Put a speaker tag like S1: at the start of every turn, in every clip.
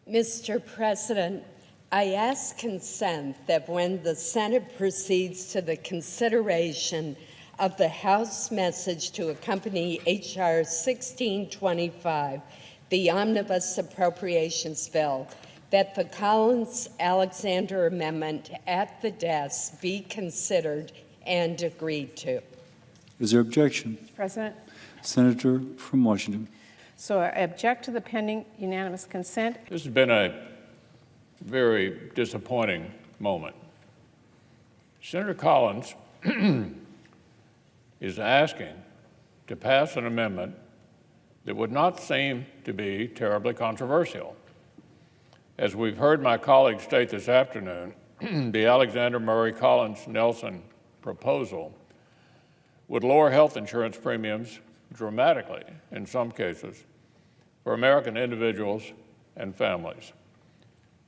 S1: Mr. President, I ask consent that when the Senate proceeds to the consideration of the House message to accompany H.R. 1625, the Omnibus Appropriations Bill, that the Collins-Alexander Amendment at the desk be considered and agreed to.
S2: Is there objection?
S3: Mr. President,
S2: Senator from Washington.
S3: so I object to the pending unanimous consent.
S4: This has been a very disappointing moment. Senator Collins is asking to pass an amendment that would not seem to be terribly controversial. As we've heard my colleagues state this afternoon, the Alexander Murray Collins Nelson proposal would lower health insurance premiums dramatically, in some cases, for American individuals and families.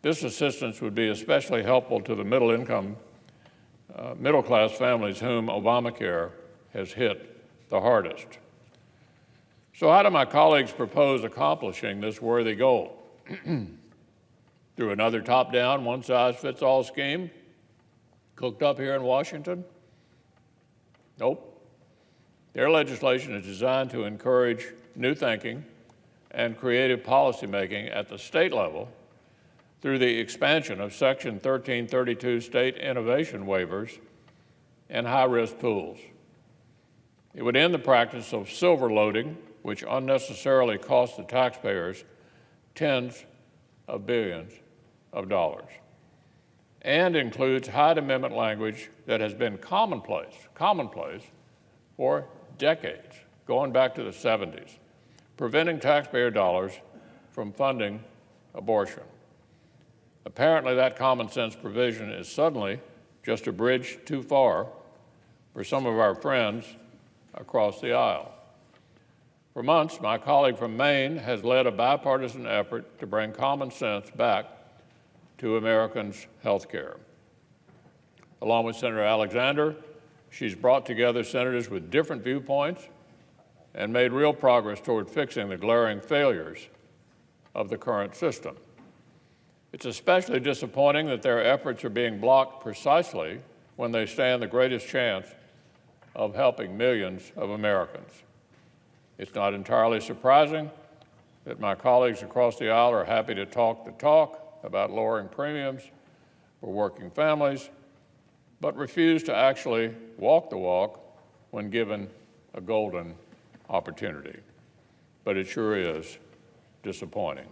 S4: This assistance would be especially helpful to the middle-class families whom Obamacare has hit the hardest. So how do my colleagues propose accomplishing this worthy goal? Through another top-down, one-size-fits-all scheme cooked up here in Washington? Nope. Their legislation is designed to encourage new thinking and creative policymaking at the state level through the expansion of Section 1332 state innovation waivers and high-risk pools. It would end the practice of silver loading, which unnecessarily costs the taxpayers tens of billions of dollars, and includes Hyde Amendment language that has been commonplace for decades, going back to the 70s, preventing taxpayer dollars from funding abortion. Apparently, that common sense provision is suddenly just a bridge too far for some of our friends across the aisle. For months, my colleague from Maine has led a bipartisan effort to bring common sense back to Americans' health care. Along with Senator Alexander, she's brought together senators with different viewpoints and made real progress toward fixing the glaring failures of the current system. It's especially disappointing that their efforts are being blocked precisely when they stand the greatest chance of helping millions of Americans. It's not entirely surprising that my colleagues across the aisle are happy to talk the talk about lowering premiums for working families, but refuse to actually walk the walk when given a golden opportunity. But it sure is disappointing.